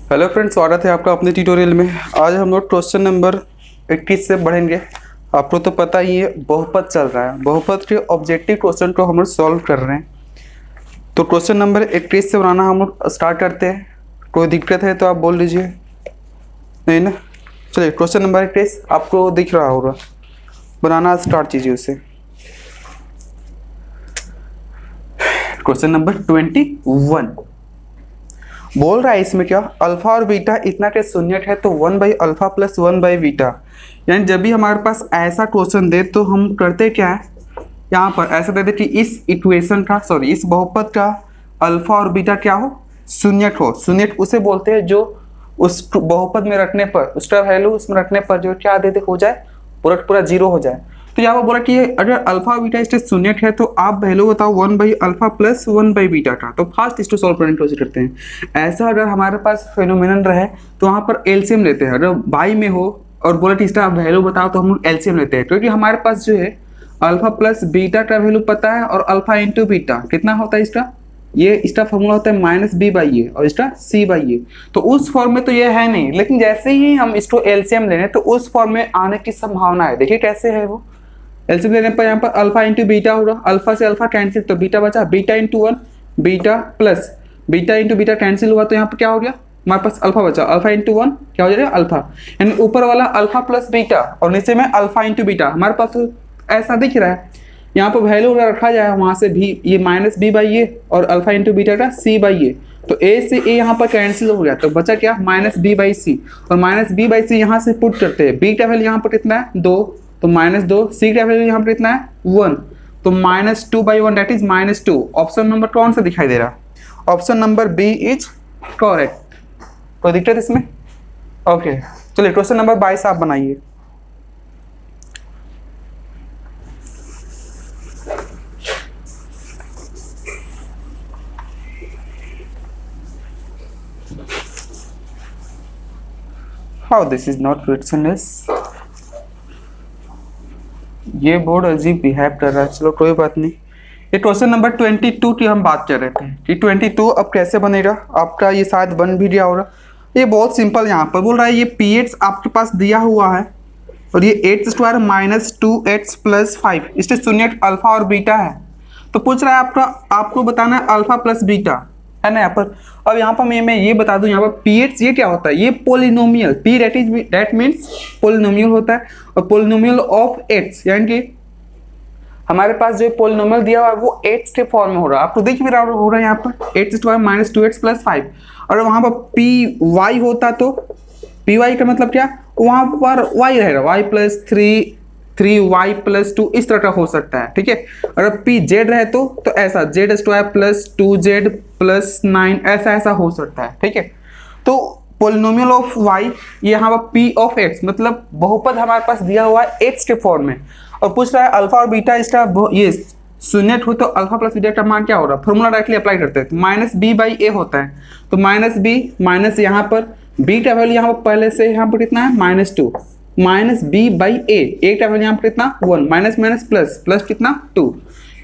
Hello friends, स्वागत है आपका अपने ट्यूटोरियल में। आज हम लोग क्वेश्चन नंबर 21 से बढ़ेंगे। आपको तो पता ही है, बहुपद चल रहा है। बहुपद के ऑब्जेक्टिव क्वेश्चन को हम लोग सॉल्व कर रहे हैं। तो क्वेश्चन नंबर 21 से बनाना हम लोग स्टार्ट करते हैं। कोई दिक्कत है तो आप बोल लीजिए, नहीं ना? चलिए, क्वेश्चन नंबर 21 आपको दिख रहा होगा, बनाना स्टार्ट कीजिए उसे। क्वेश्चन नंबर 21 बोल रहा है इसमें क्या, अल्फा और बीटा इतना के शून्य है तो 1/अल्फा प्लस 1/बीटा। यानी जब भी हमारे पास ऐसा क्वेश्चन दे तो हम करते क्या है, यहाँ पर ऐसा दे दे कि इस इक्वेशन का इस बहुपद का अल्फा और बीटा क्या हो, शून्य हो। शून्य उसे बोलते हैं जो उस बहुपद में रखने पर, उसका वैल्यू उसमें रखने पर जो क्या दे दे हो जाए, पूरा जीरो हो जाए। तो यहाँ पर बोला कि अगर अल्फा और बीटा इससे शून्य है तो आप वैल्यू बताओ 1/अल्फा प्लस 1/बीटा का। तो फास्ट इसको सॉल्व करने की कोशिश करते हैं। ऐसा अगर हमारे पास फेनोमेनन रहे तो वहाँ पर एलसीएम लेते हैं। अगर बाई में हो और बोला कि इसका वैल्यू बताओ तो हम एलसीएम लेते हैं, क्योंकि हमारे पास जो है अल्फा प्लस बीटा का वैल्यू पता है और अल्फा इंटू बीटा कितना होता है इसका, ये इसका फॉर्मूला होता है -b/a और इसका c/a। तो उस फॉर्म में तो ये है नहीं, लेकिन जैसे ही हम इसको एलसीएम लेने तो उस फॉर्म में आने की संभावना है। देखिए कैसे है वो। एलसीएम लेने पर यहाँ पर अल्फा इंटू बीटा होगा, अल्फा से अल्फा कैंसिल तो बीटा बचा, beta into 1 beta plus beta into beta cancel हुआ तो यहाँ पर क्या हो गया, हमारे पास अल्फा बचा, अल्फा इंटू 1 क्या हो जाएगा अल्फा। यानी ऊपर वाला अल्फा प्लस बीटा और नीचे में अल्फा इंटू बीटा। हमारे पास तो ऐसा दिख रहा है, यहाँ पर वैल्यू रखा जाए वहाँ से भी ये -b/a और अल्फा इंटू बीटा का c/a। तो a से a यहाँ पर कैंसिल हो गया तो बचा क्या, -b/c। और -b/c यहाँ से पुट करते हैं। b का वैल्यू यहाँ पर कितना है 2, तो -2। c का वैल्यू यहाँ पर कितना है 1, तो -2/1 दैट इज -2। ऑप्शन नंबर कौन सा दिखाई दे रहा, option number B is correct. कोई दिक्कत इसमें? ओके, चलिए क्वेश्चन नंबर 22 आप बनाइए। How this is not frictionless? ये बोर्ड अजीब बिहेव कर रहा है। चलो कोई बात नहीं। ये क्वेश्चन नंबर 22 की हम बात कर रहे थे कि 22 अब कैसे बनेगा। आपका ये शायद बन भी गया होगा। ये बहुत सिंपल, यहाँ पर बोल रहा है ये px आपके पास दिया हुआ है और ये x² - 2x + 5 इससे शून्य अल्फा और बीटा है। तो पूछ रहा है आपको बताना है अल्फा प्लस बीटा, है ना यहाँ पर। अब यहाँ पर मैं ये बता दूं, यहाँ पर px ये क्या होता है, ये polynomial, p that means polynomial होता है और पोलिनोमियल ऑफ x, यानी कि हमारे पास जो पोलिनोमियल दिया हुआ है वो x के फॉर्म में हो रहा है। आपको देख भी रहा हो रहा है यहाँ पर x² - 2x + 5। और वहाँ पर py होता तो py का मतलब क्या, वहाँ पर y रहेगा, y + 3y + 2 इस तरह का हो सकता है, ठीक है। अगर pz रहे तो ऐसा z² + 2z + 9 ऐसा हो सकता है, ठीक है। तो पोलिनोमियल ऑफ y ये यहाँ पर p ऑफ x मतलब बहुपद हमारे पास दिया हुआ है x के फॉर्म में और पूछ रहा है अल्फा और बीटा इसका ये शून्य हो तो अल्फा प्लस बीटा का मान क्या हो रहा है। फॉर्मूला डायरेक्टली अप्लाई करते हैं तो -b/a होता है। तो -b माइनस यहाँ पर b का वैल्यू यहाँ पर पहले से यहाँ पर कितना है -2 -b/a, a का वैल्यू यहाँ पर कितना 1 माइनस प्लस कितना 2।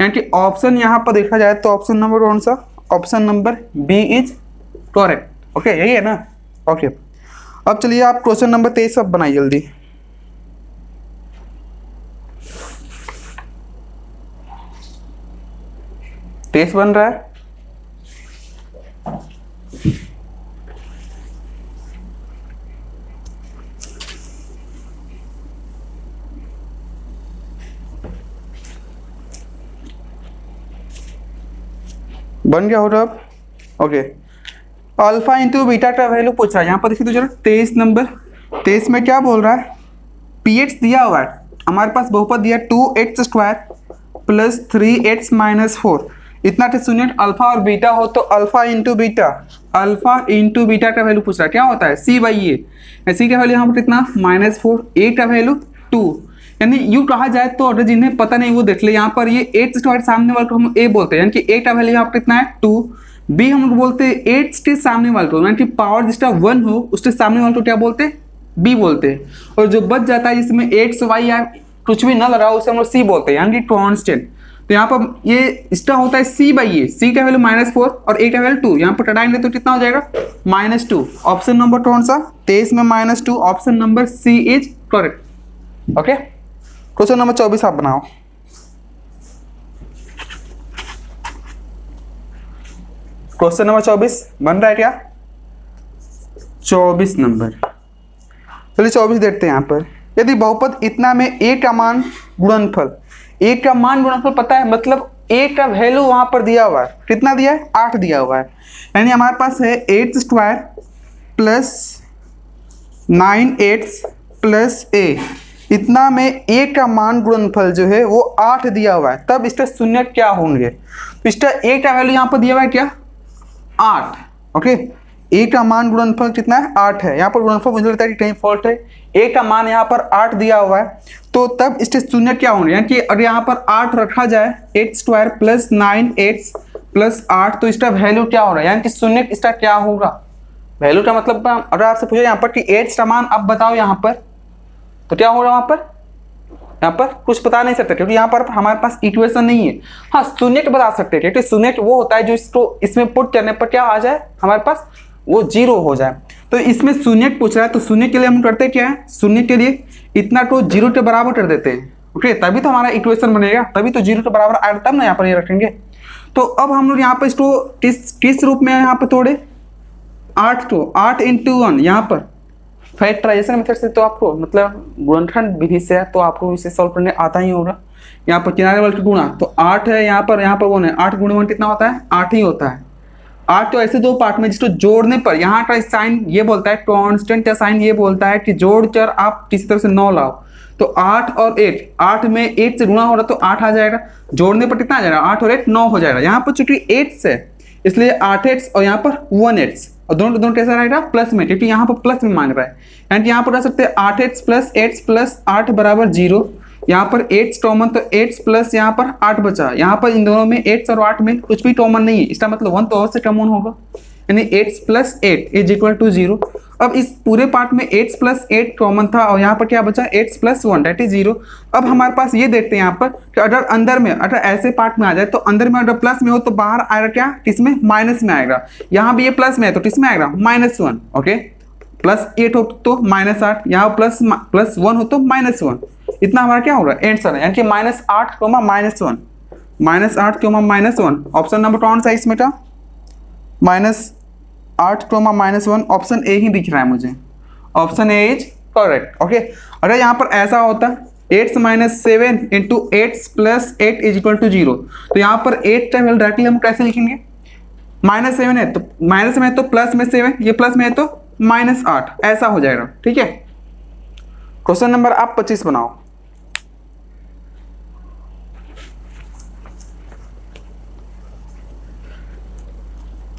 यानी कि ऑप्शन यहाँ पर देखा जाए तो ऑप्शन नंबर कौन सा, option number B is correct. Okay, यही है ना। ओके, अब चलिए आप क्वेश्चन नंबर 23 अब बनाइए जल्दी। टेस्ट बन रहा है। बन गया होगा अब। ओके, अल्फा इंटू बीटा का वैल्यू पूछ रहा है। यहाँ पर देखिए तो जरा 23 नंबर 23 में क्या बोल रहा है, px दिया हुआ है हमारे पास, बहुपद दिया 2x² + 3x - 4 इतना के शून्य अल्फा और बीटा हो तो अल्फा इंटू बीटा का वैल्यू पूछ रहा है, क्या होता है c/a। c का वैल्यू यहाँ पर कितना -4, a का वैल्यू 2। यानी यूँ कहा जाए तो अगर जिन्हें पता नहीं वो देख ले, यहाँ पर ये x² सामने वाले को हम a बोलते हैं, यानी कि a का वैल्यू यहाँ पर कितना है 2, b हम लोग बोलते हैं x के सामने वाले को, यानी कि पावर जिसका 1 हो उसके सामने वाले को क्या बोलते हैं, b बोलते हैं। और जो बच जाता है जिसमें x y या कुछ भी ना लगा उसे हम लोग c बोलते हैं, यानी कि कांस्टेंट। तो यहाँ पर ये इसका होता है c बाई ए, c का वैल्यू -4 और a का वैल्यू 2, यहाँ पर घटाएंगे तो कितना हो जाएगा -2। ऑप्शन नंबर कौन सा 23 में -2, option number C is correct. Okay, question number 24 आप बनाओ। क्वेश्चन नंबर 24 बन रहा है क्या? 24 नंबर, चलिए 24 देखते हैं। यहाँ पर यदि बहुपद इतना में a का मान गुणनफल, a का मान गुणनफल पता है, मतलब a का वैल्यू वहां पर दिया हुआ है, कितना दिया है 8 दिया हुआ है, यानी हमारे पास है 8 स्क्वायर प्लस 9 प्लस a, इतना में a का मान गुणनफल जो है वो 8 दिया हुआ है, तब इसका शून्य क्या होंगे? तो इसका a का वैल्यू यहाँ पर दिया हुआ है क्या 8। ओके, a का मान गुणनफल कितना है 8 है, यहाँ पर गुणनफल मुझे लगता है कि कहीं फॉल्ट है, a का मान यहाँ पर 8 दिया हुआ है, तो तब इसके शून्य क्या होंगे? यानी कि अगर यहाँ पर 8 रखा जाए 8 स्क्वायर प्लस 9 प्लस 8, तो इसका वैल्यू क्या हो रहा है? यानी कि शून्य इसका क्या होगा? वैल्यू का मतलब अगर आपसे पूछे यहाँ पर कि 8 का मान आप बताओ यहाँ पर, तो क्या होगा वहाँ पर? यहाँ पर कुछ बता नहीं सकते क्योंकि यहाँ पर हमारे पास इक्वेशन नहीं है। हाँ, शून्य बता सकते हैं क्योंकि शून्य वो होता है जो इसको इसमें पुट करने पर क्या आ जाए हमारे पास, वो 0 हो जाए। तो इसमें शून्य पूछ रहा है, तो शून्य के लिए हम करते क्या है, शून्य के लिए इतना को 0 के बराबर कर देते हैं। ओके, तभी तो हमारा इक्वेशन बनेगा, तभी तो 0 के बराबर आएगा, तब ना यहाँ पर ये रखेंगे। तो अब हम लोग यहाँ पर इसको किस रूप में यहाँ पर तोड़े, 8 इंटू 1 यहाँ पर फैक्टराइजेशन मेथड से, तो आपको मतलब गुणनखंड विधि से है, तो आपको इसे सॉल्व करने आता ही होगा। यहाँ पर किनारे वाले गुणा, तो 8 है यहाँ पर 1 है, 8 गुणा 1 कितना होता है 8 ही होता है। 8 तो ऐसे दो पार्ट में जिसको जोड़ने पर यहाँ का साइन ये बोलता है कांस्टेंट का साइन ये बोलता है कि जोड़ कर आप किसी तरह से 9 लाओ, तो 8 और 8, 8 में 8 से गुणा हो रहा तो 8 आ जाएगा, जोड़ने पर कितना आ जाएगा 8 और 8 9 हो जाएगा। यहाँ पर चूंकि 8 है इसलिए 8x और यहाँ पर 1x, और दोनों कैसा रहेगा प्लस में, क्योंकि यहाँ पर प्लस में मांग रहा है, यानी यहाँ पर रह सकते हैं 8x प्लस 8 प्लस 8 बराबर 0। यहाँ पर 8 कॉमन, तो 8 प्लस यहाँ पर 8 बचा, यहाँ पर इन दोनों में 8 और 8 में कुछ भी कॉमन नहीं है, इसका मतलब 1 तो और से कॉमन होगा, यानी 8 प्लस 8 इज इक्वल टू 0। अब इस पूरे पार्ट में 8 प्लस 8 कॉमन था और यहाँ पर क्या बचा 8 प्लस 1 दैट इज 0। अब हमारे पास ये देखते हैं यहाँ पर कि अगर अंदर में अगर ऐसे पार्ट में आ जाए तो अंदर में अगर प्लस में हो तो बाहर आएगा क्या किसमें माइनस में आएगा, यहाँ भी ये प्लस में है तो किसमें आएगा -1। ओके, प्लस 8 हो तो -8, यहाँ प्लस 1 हो तो -1, इतना हमारा क्या होगा आंसर है, यानी कि -8, -1, -8, -1। ऑप्शन नंबर कौन सा इसमें का -8, -1, ऑप्शन ए ही दिख रहा है मुझे, option A is correct. Okay, अगर यहाँ पर ऐसा होता 8 - 7 into 8 plus 8 is equal to 0, तो यहाँ पर 8 का वैल्यू डायरेक्टली हम कैसे लिखेंगे, -7 है तो माइनस में है तो प्लस में 7, ये प्लस में है तो -8, ऐसा हो जाएगा। ठीक है, क्वेश्चन नंबर आप 25 बनाओ।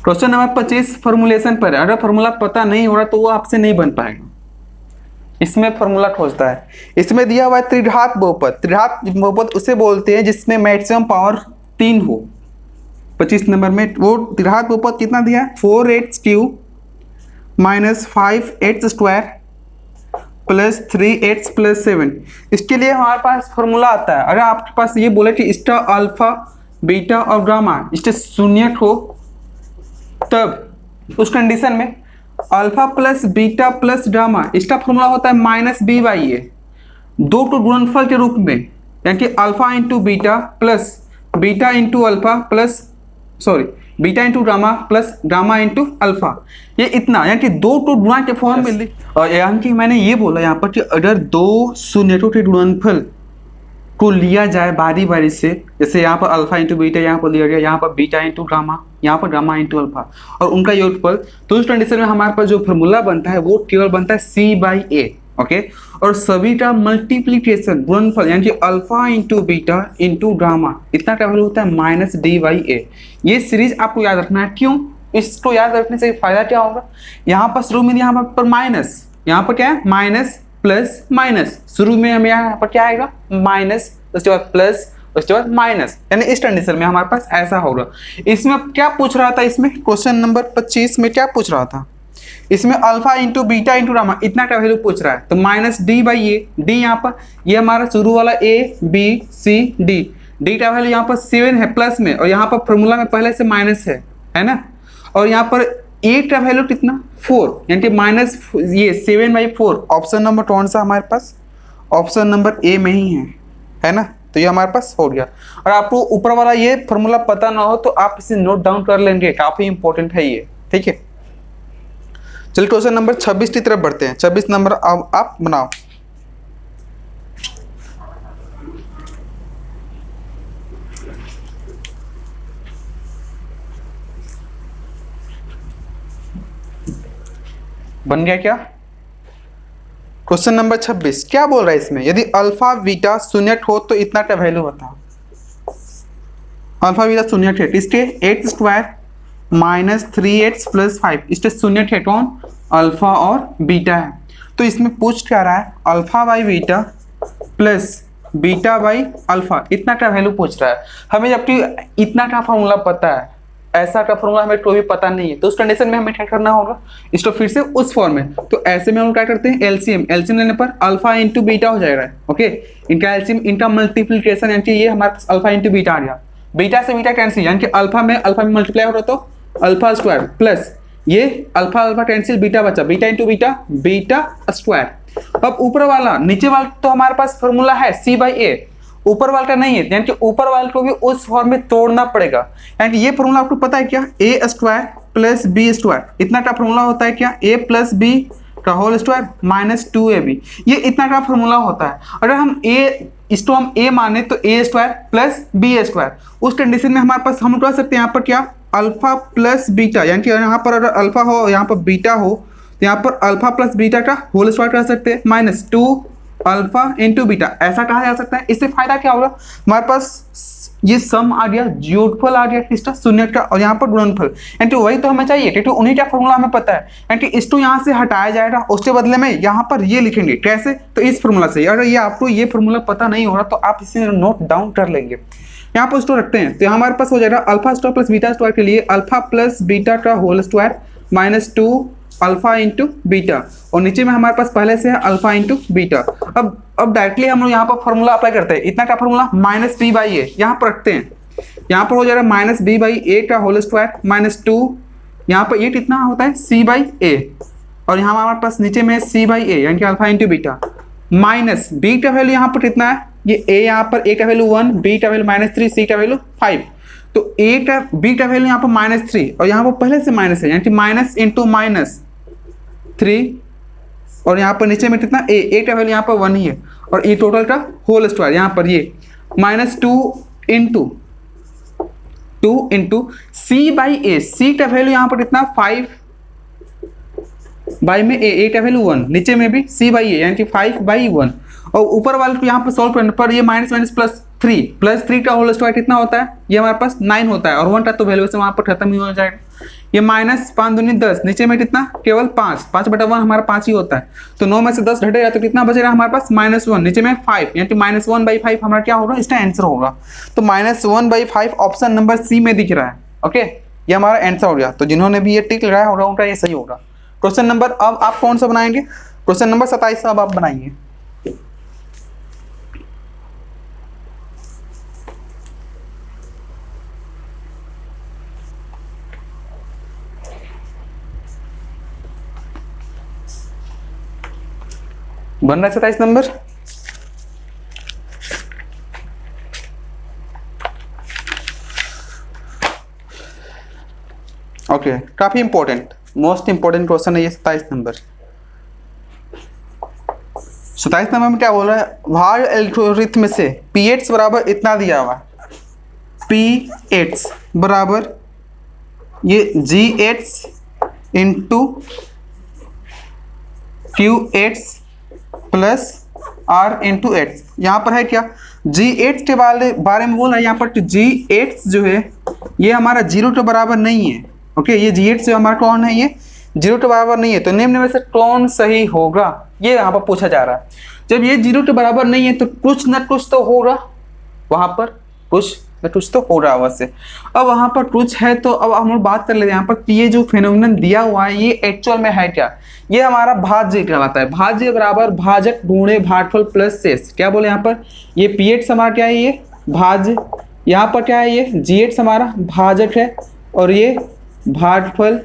क्वेश्चन नंबर 25 फॉर्मूलेशन पर है, अगर फॉर्मूला पता नहीं हो रहा तो वो आपसे नहीं बन पाएगा, इसमें फॉर्मूला खोजता है। इसमें दिया हुआ है त्रिघात बहुपद, त्रिघात बहुपद उसे बोलते हैं जिसमें मैक्सिमम पावर 3 हो। 25 नंबर में वो त्रिघात बहुपद कितना दिया है 4x³ - 5x² plus 3x plus 7। इसके लिए हमारे पास फॉर्मूला आता है, अगर आपके पास ये बोले कि इसका अल्फा बीटा और गामा इसके शून्य हो, तब उस कंडीशन में alpha plus beta plus gamma इसका फॉर्मूला होता है -b/a, दो को गुणनफल के रूप में, यानी कि alpha into beta plus beta into alpha plus beta into gamma plus gamma into alpha, ये इतना, यानी कि दो को गुणा के फॉर्म में यानी कि मैंने ये बोला यहाँ पर कि अगर दो शून्यों के गुणनफल को लिया जाए बारी बारी से, जैसे यहाँ पर अल्फा इंटू बीटा यहाँ पर लिया गया, यहाँ पर बीटा इंटू गामा, यहाँ पर गामा इंटू अल्फा, और उनका योगफल, तो उस कंडीशन में हमारे पास जो फॉर्मूला बनता है वो केवल बनता है c/a। ओके, और सभी का मल्टीप्लीकेशन गुणनफल यानी कि alpha into beta into gamma इतना का वैल्यू होता है -d/a। ये सीरीज आपको याद रखना है, क्यों? इसको याद रखने से फायदा क्या होगा, यहाँ पर शुरू में यहाँ पर माइनस, यहाँ पर क्या है माइनस प्लस माइनस, शुरू में हमें यहाँ पर क्या आएगा माइनस, उसके बाद प्लस, उसके बाद माइनस, यानी इस कंडीशन में हमारे पास ऐसा होगा। इसमें क्या पूछ रहा था, इसमें क्वेश्चन नंबर 25 में क्या पूछ रहा था, इसमें alpha into beta into gamma इतना का वैल्यू पूछ रहा है, तो -d/a, डी यहाँ पर ये हमारा शुरू वाला a b c d, D का वैल्यू यहाँ पर 7 है प्लस में, और यहाँ पर फॉर्मूला में पहले से माइनस है ना। और यहाँ पर ए का वैल्यू कितना 4, यानी कि माइनस ये 7/4। ऑप्शन नंबर कौन सा हमारे पास, ऑप्शन नंबर ए में ही है ना। तो ये हमारे पास हो गया। और आपको ऊपर वाला ये फॉर्मूला पता ना हो तो आप इसे नोट डाउन कर लेंगे, काफी इंपॉर्टेंट है ये, ठीक है। चलिए क्वेश्चन नंबर 26 की तरफ बढ़ते हैं। 26 नंबर अब आप बनाओ। बन गया क्या? क्वेश्चन नंबर 26 क्या बोल रहा है इसमें, यदि अल्फा बीटा शून्य हो तो इतना का वैल्यू बताओ। अल्फा बीटा शून्य है, इसके x square minus 3x plus 5, इसके शून्य है कौन, अल्फा और बीटा है। तो इसमें पूछ क्या रहा है, alpha by beta plus beta by alpha, इतना का वैल्यू पूछ रहा है हमें, जबकि इतना का फॉर्मूला पता है, ऐसा का फॉर्मूला हमें कोई भी पता नहीं है। तो उस कंडीशन में हमें क्या करना होगा, इसको फिर से उस फॉर्म में। तो ऐसे में हम क्या करते हैं, एलसीएम लेने पर अल्फा इंटू बीटा हो जाएगा। ओके, इनका एलसीएम, इनका मल्टीप्लीकेशन, यानी ये हमारे पास अल्फा इंटू बीटा आ गया। बीटा से बीटा कैंसिल, यानी कि अल्फा में मल्टीप्लाई हो रहा तो अल्फा स्क्वायर प्लस ये अल्फा कैंसिल, बीटा बचा, beta into beta, beta square. अब ऊपर वाला नीचे वाला तो हमारे पास फॉर्मूला है c/a, ऊपर वाले का नहीं है, यानी कि ऊपर वाले को भी उस फॉर्म में तोड़ना पड़ेगा। यानी कि ये फॉर्मूला आपको पता है क्या, a square plus b square, इतना का फॉर्मूला होता है क्या, a प्लस b का होल स्क्वायर माइनस 2ab, ये इतना का फॉर्मूला होता है। अगर हम इसको हम a माने तो a square plus b square, उस कंडीशन में हमारे पास हम उठा सकते हैं यहाँ पर क्या, अल्फा प्लस बीटा, यानी कि यहाँ पर अगर अल्फा हो यहाँ पर बीटा हो तो यहाँ पर अल्फा प्लस बीटा का होल स्क्वायर कर सकते हैं, माइनस 2 अल्फा इंटू बीटा, ऐसा कहा जा सकता है। इससे फायदा क्या होगा, हमारे पास ये सम आ गया, योगफल आ गया किसका, शून्य का, और यहाँ पर गुणनफल, यानी कि वही तो हमें चाहिए, क्योंकि उन्हीं का फॉर्मूला हमें पता है। यानी कि इसको यहाँ से हटाया जाएगा, उसके बदले में यहाँ पर ये लिखेंगे, कैसे, तो इस फॉर्मूला से। अगर ये आपको ये फॉर्मूला पता नहीं हो रहा तो आप इसे नोट डाउन कर लेंगे। यहाँ पर उसको रखते हैं तो हमारे पास हो जाएगा alpha square plus beta square के लिए अल्फा प्लस बीटा का whole square minus 2 alpha into beta, और नीचे में हमारे पास पहले से है अल्फा इंटू बीटा। अब डायरेक्टली हम लोग यहाँ पर फॉर्मूला अप्लाई करते हैं, इतना का फॉर्मूला माइनस b/a यहाँ पर रखते हैं, यहाँ पर हो जाएगा माइनस b/a का होल स्क्वायर माइनस 2, यहाँ पर ये कितना होता है c/a, और यहाँ हमारे पास नीचे में c/a यानी कि alpha into beta, minus b का वैल्यू यहाँ पर कितना है, ये a यहाँ पर a का वैल्यू 1, b का वैल्यू -3, c का वैल्यू 5, तो b का वैल्यू यहाँ पर -3 और यहाँ पर पहले से माइनस है, यानी कि माइनस इंटू -3, और यहाँ पर नीचे में कितना a का वैल्यू यहाँ पर 1 ही है, और ये टोटल का होल स्क्वायर यहाँ पर ये -2 इंटू c/a, c का वैल्यू यहाँ पर कितना 5 बाई में a का वैल्यू 1, नीचे में भी c/a यानी कि 5/1, और ऊपर वाले को यहाँ पर सॉल्व करने पर ये माइनस प्लस 3 का होल स्क्वायर कितना होता है, ये हमारे पास 9 होता है, और 1 का तो वैल्यू से वहाँ पर खत्म ही हो जाएगा। ये माइनस 5 दूनी 10, नीचे में कितना केवल 5/1 हमारा 5 ही होता है, तो 9 में से 10 घटेगा तो कितना बचेगा हमारे पास -1, नीचे में 5, यानी कि -1/5 हमारा क्या होगा, इसका आंसर होगा। तो -1/5 ऑप्शन नंबर सी में दिख रहा है। ओके, ये हमारा आंसर हो गया। तो जिन्होंने भी ये टिक लगाया होगा उनका ये सही होगा। क्वेश्चन नंबर अब आप कौन सा बनाएंगे, क्वेश्चन नंबर 27 अब आप बनाइए। बन रहा है 27 नंबर। ओके, काफी इंपॉर्टेंट, मोस्ट इंपॉर्टेंट क्वेश्चन है ये 27 नंबर। 27 नंबर में क्या बोल रहा है, भाग एल्गोरिथम से px बराबर इतना दिया हुआ, px बराबर ये gx into qx plus r into x, यहाँ पर है क्या gx के बारे में बोल रहा है। यहाँ पर gx जो है ये हमारा 0 के बराबर नहीं है। ओके, ये gx जो हमारा कौन है, ये 0 के बराबर नहीं है, तो निम्न में से कौन सही होगा, ये यहाँ पर पूछा जा रहा है। जब ये 0 के बराबर नहीं है तो कुछ न कुछ तो होगा, वहाँ पर कुछ न कुछ तो हो रहा है वैसे। अब वहाँ पर कुछ है तो अब हम लोग बात कर लेते हैं यहाँ पर ये जो फेनोमेनन दिया हुआ है ये एक्चुअल में है क्या, ये हमारा भाज्य कहलाता है। भाज्य बराबर भाजक गुणे भागफल प्लस शेष, क्या बोले यहाँ पर, ये px हमारा क्या है, ये भाज्य, यहाँ पर क्या है, ये GH हमारा भाजक है और ये भाजफल,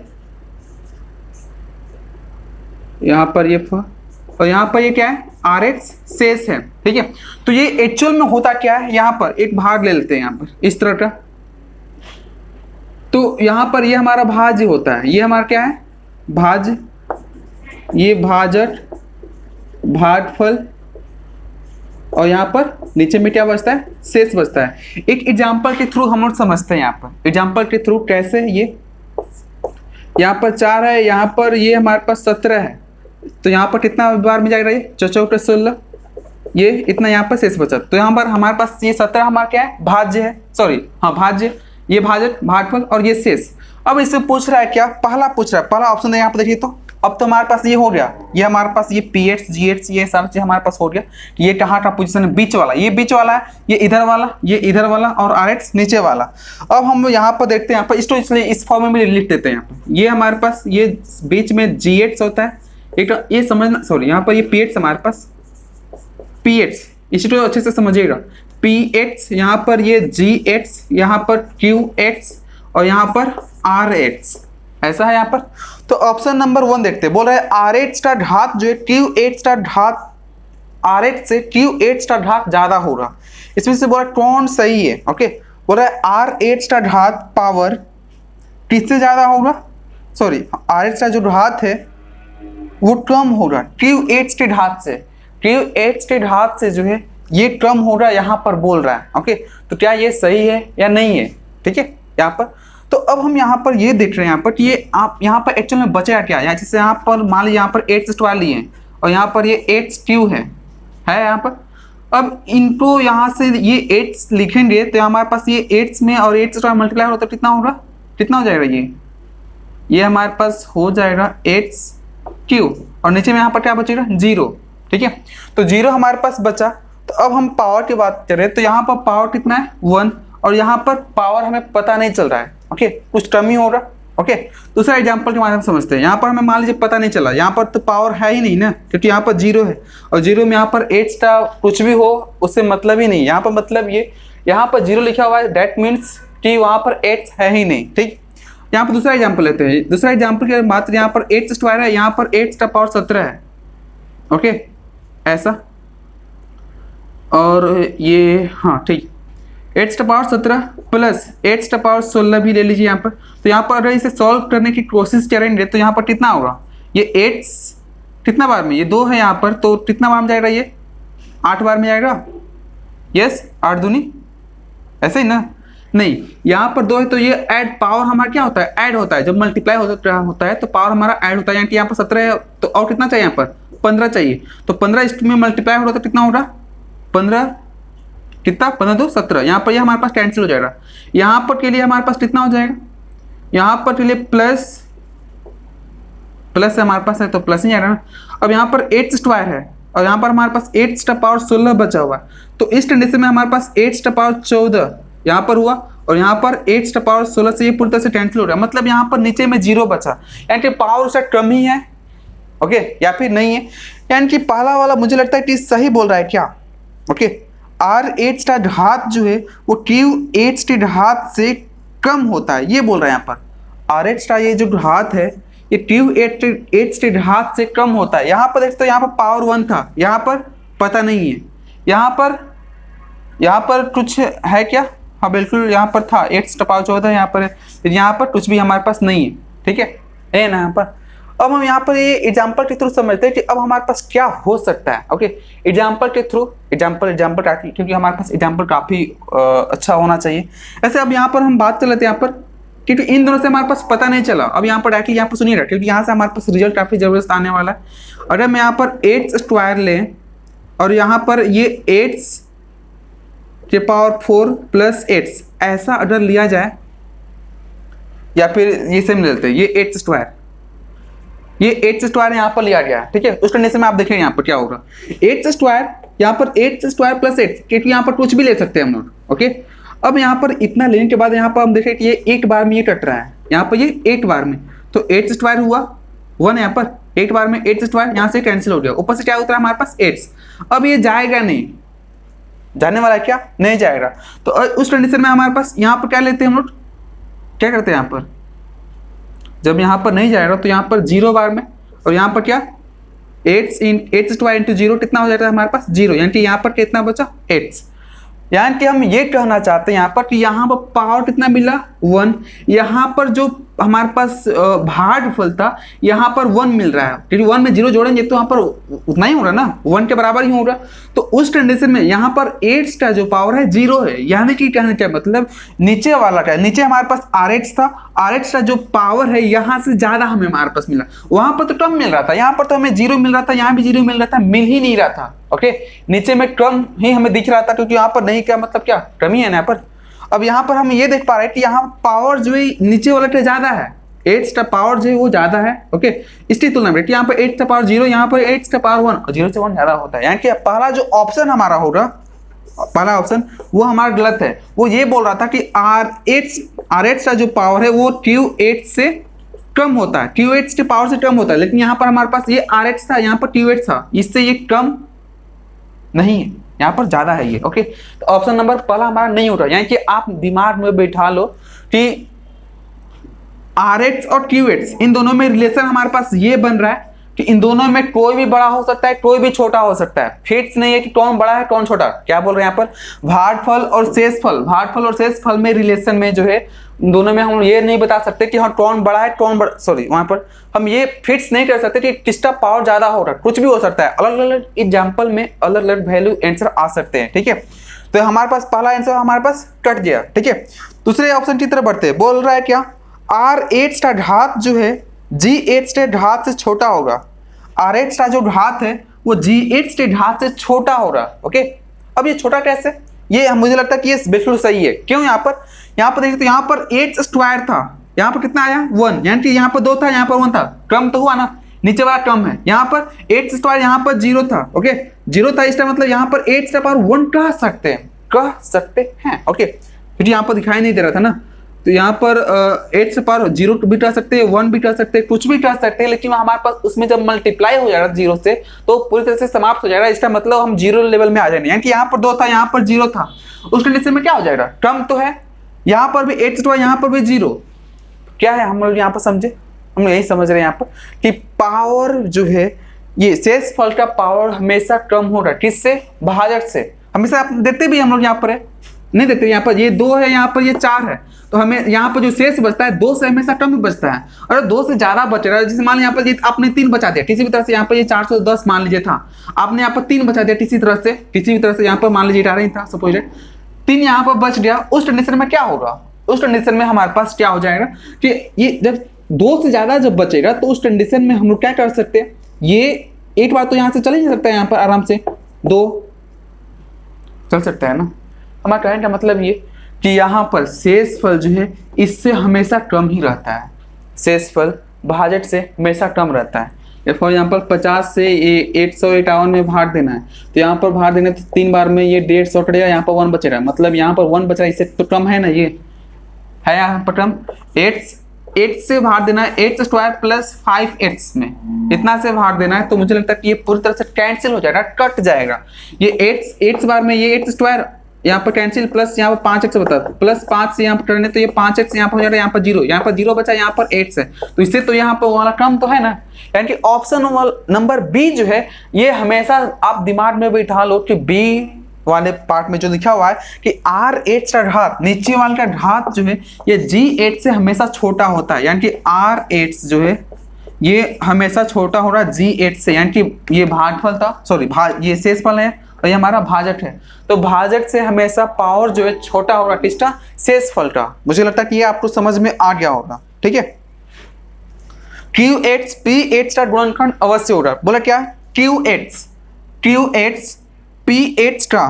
यहाँ पर ये और यहाँ पर ये क्या है, RH शेष है। ठीक है, तो ये एक्चुअल में होता क्या है, यहाँ पर एक भाग ले लेते हैं यहाँ पर इस तरह का, तो यहाँ पर ये हमारा भाज्य होता है, ये हमारा क्या है भाज्य, ये भाजक भागफल, और यहाँ पर नीचे में क्या बचता है, शेष बचता है। एक एग्जाम्पल के थ्रू हम लोग समझते हैं, यहाँ पर एग्जाम्पल के थ्रू कैसे, ये यहाँ पर 4 है, यहाँ पर ये हमारे पास 17 है, तो यहाँ पर कितना बार में जाएगा, ये 4 16, ये इतना यहाँ पर शेष बचा, तो यहाँ पर हमारे पास ये 17 हमारा क्या है, भाज्य है, सॉरी हाँ भाज्य, ये भाजक भागफल और ये शेष। अब इससे पूछ रहा है क्या, पहला पूछ रहा है, पहला ऑप्शन है यहाँ पर देखिए, तो अब तो हमारे पास ये हो गया, ये हमारे पास ये PH GH ये सब चीज हमारे पास हो गया। ये कहाँ का पोजीशन है, बीच वाला, ये बीच वाला है, ये इधर वाला, ये इधर वाला और RH नीचे वाला। अब हम यहाँ पर देखते हैं, यहाँ पर इसको इसलिए इस फॉर्म में लिख देते हैं। यहाँ पर ये हमारे पास ये बीच में GH होता है, एक ये समझना, सॉरी यहाँ पर ये PH हमारे पास PH, इसको अच्छे से समझिएगा, PH यहाँ पर ये GH, यहाँ पर QH और यहाँ पर RH, ऐसा है यहाँ पर। तो ऑप्शन नंबर 1 देखते हैं, बोल रहा है RH का घात जो है QH का घात, RH से QH का घात ज्यादा होगा। इसमें से बोला कौन सही है, ओके, बोल रहा है RH का घात पावर किससे ज्यादा होगा, सॉरी RH का जो घात है वो कम होगा QH के घात से, QH के घात से जो है ये कम होगा, यहाँ पर बोल रहा है। ओके, तो क्या ये सही है या नहीं है, ठीक है यहाँ पर। तो अब हम यहाँ पर ये देख रहे हैं यहाँ पर कि ये आप यहाँ पर एक्चुअल में बचा क्या है, जैसे यहाँ पर मान लीजिए यहाँ पर H² लिए और यहाँ पर ये HQ है यहाँ पर। अब इनको यहाँ से ये H लिखेंगे तो हमारे पास ये H में और H² मल्टीप्लाई होता है, कितना होगा, कितना हो जाएगा, ये हमारे पास हो जाएगा HQ और नीचे में यहाँ पर क्या बचेगा 0। ठीक है, तो 0 हमारे पास बचा। तो अब हम पावर की बात करें तो यहाँ पर पावर कितना है 1 और यहाँ पर पावर हमें पता नहीं चल रहा है। ओके, कुछ कमी हो रहा। ओके, दूसरा एग्जांपल के माध्यम से समझते हैं। यहाँ पर हमें मान लीजिए पता नहीं चला, यहाँ पर तो पावर है ही नहीं ना, क्योंकि यहाँ पर 0 है और 0 में यहाँ पर H का कुछ भी हो उससे मतलब ही नहीं। यहाँ पर मतलब ये यहाँ पर 0 लिखा हुआ है, दैट मीन्स कि वहाँ पर H है ही नहीं। ठीक, यहाँ पर दूसरा एग्जाम्पल लेते हैं। दूसरा एग्जाम्पल की बात, यहाँ पर H² है, यहाँ पर H का पावर 17 है। ओके, ऐसा, और ये हाँ ठीक, H का पावर 17 प्लस H का पावर 16 भी ले लीजिए यहाँ पर। तो यहाँ पर अगर इसे सॉल्व करने की कोशिश करेंगे तो यहाँ पर कितना होगा, ये H कितना बार में, ये 2 है यहाँ पर, तो कितना बार में जाएगा, ये 8 बार में जाएगा। यस, 8 दूनी, ऐसे ही ना, नहीं यहाँ पर 2 है तो ये ऐड पावर हमारा क्या होता है, ऐड होता है। जब मल्टीप्लाई होता है तो पावर हमारा ऐड होता है, यानी कि यहाँ पर 17 है तो और कितना चाहिए, यहाँ पर 15 चाहिए। तो 15 इसमें मल्टीप्लाई हो रहा था, कितना होगा 15, कितना 15 2 17, यहाँ पर ये हमारे पास कैंसिल हो जाएगा। यहाँ पर के लिए हमारे पास कितना हो जाएगा, यहाँ पर के लिए प्लस हमारे पास है तो प्लस ही जाएगा ना। अब यहाँ पर H² है और यहाँ पर हमारे पास H का पावर 16 बचा हुआ, तो इस कंडीशन में हमारे पास H का पावर 14 यहाँ पर हुआ और यहाँ पर H का पावर 16 से ये पूरी तरह से कैंसिल हो रहा है। मतलब यहाँ पर नीचे में 0 बचा, यानी कि पावर उसका कम ही है। ओके, या फिर नहीं है, यानी कि पहला वाला मुझे लगता है कि सही बोल रहा है क्या। ओके, RH का घात जो है वो QH के घात से कम होता है, ये बोल रहा है यहाँ पर। RH का ये जो घात है ये QH के घात से कम होता है। यहाँ पर देखते हो, यहाँ पर पावर 1 था, यहाँ पर पता नहीं है, यहाँ पर कुछ है क्या, हाँ बिल्कुल यहाँ पर था, H का पावर 14 यहाँ पर है, यहाँ पर कुछ भी हमारे पास नहीं है। ठीक है ना यहाँ पर। अब हम यहाँ पर ये एग्जाम्पल के थ्रू समझते हैं कि अब हमारे पास क्या हो सकता है। ओके, एग्जाम्पल के थ्रू, एग्जाम्पल काफी, क्योंकि हमारे पास एग्जाम्पल काफ़ी अच्छा होना चाहिए। ऐसे अब यहाँ पर हम बात कर लेते हैं यहाँ पर, क्योंकि इन दोनों से हमारे पास पता नहीं चला। अब यहाँ पर डायरेक्टली यहाँ पर सुनिएगा, क्योंकि यहाँ से हमारे पास रिजल्ट काफ़ी ज़बरदस्त आने वाला है। अगर मैं यहाँ पर H² लें और यहाँ पर ये H के पावर 4 प्लस H ऐसा अगर लिया जाए, या फिर ये सेम लेते हैं, ये H² यहाँ पर लिया गया है। ठीक है, उस कंडीशन में आप देखेंगे यहाँ पर क्या होगा, H² यहाँ पर H² प्लस H, क्योंकि यहाँ पर कुछ भी ले सकते हैं हम लोग। ओके, अब यहाँ पर इतना लेने के बाद यहाँ पर हम देखें कि ये 8 बार में ये कट रहा है, यहाँ पर ये 8 बार में, तो H² हुआ 1, यहाँ पर 8 बार में H² यहाँ से कैंसिल हो गया, ऊपर से क्या होता है हमारे पास H। अब ये जाएगा नहीं, जाने वाला है क्या, नहीं जाएगा। तो उस कंडीशन में हमारे पास यहाँ पर क्या लेते हैं हम लोग, क्या करते हैं यहाँ पर, जब यहाँ पर नहीं जाएगा तो यहाँ पर 0 बार में, और यहाँ पर क्या 8 स्क्वायर इंटू 0 कितना हो जाता है हमारे पास 0, यानी कि यहाँ पर कितना बचा 8। यानी कि हम ये कहना चाहते हैं यहाँ पर कि यहाँ पर पावर कितना मिला 1, यहाँ पर जो हमारे पास भागफल था यहाँ पर 1 मिल रहा है, क्योंकि 1 में 0 जोड़ेंगे तो यहाँ पर उतना ही हो रहा ना, 1 के बराबर ही हो रहा। तो उस कंडीशन में यहाँ पर 8 का जो पावर है 0 है, यानी कि कहने का मतलब नीचे वाला क्या, नीचे हमारे पास RH था, RH का जो पावर है यहाँ से ज्यादा हमें हमारे पास मिला, वहां पर तो कम मिल रहा था, यहाँ पर तो हमें 0 मिल रहा था, यहाँ भी 0 मिल रहा था, मिल ही नहीं रहा था। ओके, नीचे में कम ही हमें दिख रहा था, क्योंकि यहाँ पर नहीं, क्या मतलब क्या कमी है ना यहाँ पर। अब यहाँ पर हम ये देख पा रहे हैं कि यहाँ पावर जो है नीचे वाला के ज्यादा है, 8 का पावर जो है वो ज्यादा है। ओके, इसकी तुलना में यहाँ पर 8 का पावर 0, यहाँ पर 8 का पावर 1, और 0 से 1 ज्यादा होता है। यानी कि पहला जो ऑप्शन हमारा होगा, पहला ऑप्शन वो हमारा गलत है। वो ये बोल रहा था कि RH का जो पावर है वो QH से कम होता है, QH के पावर से कम होता है, लेकिन यहाँ पर हमारे पास ये RH था, यहाँ पर QH था, इससे ये कम नहीं है, यहाँ पर ज्यादा है ये। ओके, तो ऑप्शन नंबर पहला हमारा नहीं होता। यानी कि आप दिमाग में बैठा लो कि RH और QH इन दोनों में रिलेशन हमारे पास ये बन रहा है कि इन दोनों में कोई भी बड़ा हो सकता है, कोई भी छोटा हो सकता है। फिक्स नहीं है कि कौन बड़ा है कौन छोटा। क्या बोल रहे हैं यहाँ पर, भागफल और शेषफल, भागफल और शेषफल में रिलेशन में जो है दोनों में हम ये नहीं बता सकते कि हाँ कौन बड़ा है कौन बड़ा, सॉरी वहां पर हम ये फिक्स नहीं कर सकते कि किसका पावर ज्यादा हो रहा है, कुछ भी हो सकता है। अलग अलग एग्जाम्पल में अलग अलग वैल्यू आंसर आ सकते हैं। ठीक है, तो हमारे पास पहला आंसर हमारे पास कट गया। ठीक है, दूसरे ऑप्शन की तरफ बढ़ते हैं। बोल रहा है क्या, RH का घात जो है GH के घात से छोटा होगा। RH का जो घात है वो GH के घात से छोटा हो रहा। ओके, अब ये छोटा कैसे, ये मुझे लगता है कि ये बिल्कुल सही है। क्यों, यहाँ पर देखिए तो यहाँ पर 8 स्क्वायर था, यहाँ पर कितना आया 1, यानी कि यहाँ पर 2 था, यहाँ पर 1 था, कम तो हुआ ना, नीचे वाला कम है। यहाँ पर 8 स्क्वायर, यहाँ पर 0 था। ओके, 0 था, इसका मतलब यहाँ पर 8 का पावर 1 कह सकते हैं। ओके, क्योंकि यहाँ पर दिखाई नहीं दे रहा था ना, तो यहाँ पर 8 से पावर 0 भी कर सकते हैं, 1 भी कर सकते हैं, कुछ भी कर सकते हैं, लेकिन हमारे पास उसमें जब मल्टीप्लाई हो जाएगा 0 से तो पूरी तरह से समाप्त हो जाएगा। इसका मतलब हम 0 लेवल में आ जाएंगे। यानी कि यहाँ पर 2 था, यहाँ पर 0 था, उस कंडीशन में क्या हो जाएगा, कम तो है। यहाँ पर भी 8 स्क्वायर, यहाँ पर भी 0, क्या है हम लोग यहाँ पर समझे, हम लोग यही समझ रहे हैं यहाँ पर कि पावर जो है ये शेषफल का पावर हमेशा कम होगा, किससे, भाजक से। हमेशा आप देते भी हम लोग यहाँ पर है, नहीं देते, यहाँ पर ये 2 है, यहाँ पर ये 4 है, तो हमें यहाँ पर जो शेष बचता है 2 से हमेशा कम बचता है। और 2 से ज्यादा बचेगा, जैसे मान यहाँ पर आपने 3 बचा दिया किसी भी तरह से, यहाँ पर ये 410 मान लीजिए था, आपने यहाँ पर 3 बचा दिया किसी भी तरह से यहाँ पर मान लीजिए 18 ही था सपोज, 3 यहाँ पर बच गया। उस कंडीशन में क्या होगा, उस कंडीशन में हमारे पास क्या हो जाएगा कि ये जब 2 से ज्यादा जब बचेगा तो उस कंडीशन में हम लोग क्या कर सकते हैं, ये एक बार तो यहाँ से चल ही सकता है, यहाँ पर आराम से 2 चल सकता है ना। हमारा कहने का मतलब ये कि यहाँ पर शेषफल जो है इससे हमेशा कम ही रहता है, शेषफल भाजक से हमेशा कम रहता है। फॉर एग्जाम्पल 50 से ये 151 में भाग देना है, तो यहाँ पर भाग देना तो 3 बार में ये 150 कटेगा, यहाँ पर 1 बचेगा, मतलब यहाँ पर 1 बच रहा है, इससे तो कम है ना, ये है यहाँ पर कम। 8 से भाग देना है, 8 स्क्वायर प्लस 5x में इतना से भाग देना है, तो मुझे लगता है कि ये पूरी तरह से कैंसिल हो जाएगा, कट जाएगा। ये 8 बार में ये 8 स्क्वायर यहाँ पर कैंसिल, प्लस यहाँ पर 5x बता, प्लस 5 से यहाँ पर करने तो ये 5x यहाँ पर हो जाएगा, यहाँ पर 0, यहाँ पर 0 बचा, यहाँ पर 8 से, तो इससे तो यहाँ पर वाला कम तो है ना। यानी कि ऑप्शन नंबर बी जो है ये हमेशा आप दिमाग में बैठा लो कि बी वाले पार्ट में जो लिखा हुआ है कि RH का घात, नीचे वाले का घात जो है ये GH से हमेशा छोटा होता है। यानी कि RH जो है ये हमेशा छोटा हो रहा है GH से, यानी कि ये भागफल था, सॉरी ये शेषफल है और ये हमारा भाजक है, तो भाजक से हमेशा पावर जो है छोटा होगा, किसका, शेषफल का। मुझे लगता है कि ये आपको समझ में आ गया होगा। ठीक है, QH PH का गुणनखंड अवश्य होगा। बोला क्या, QH PH का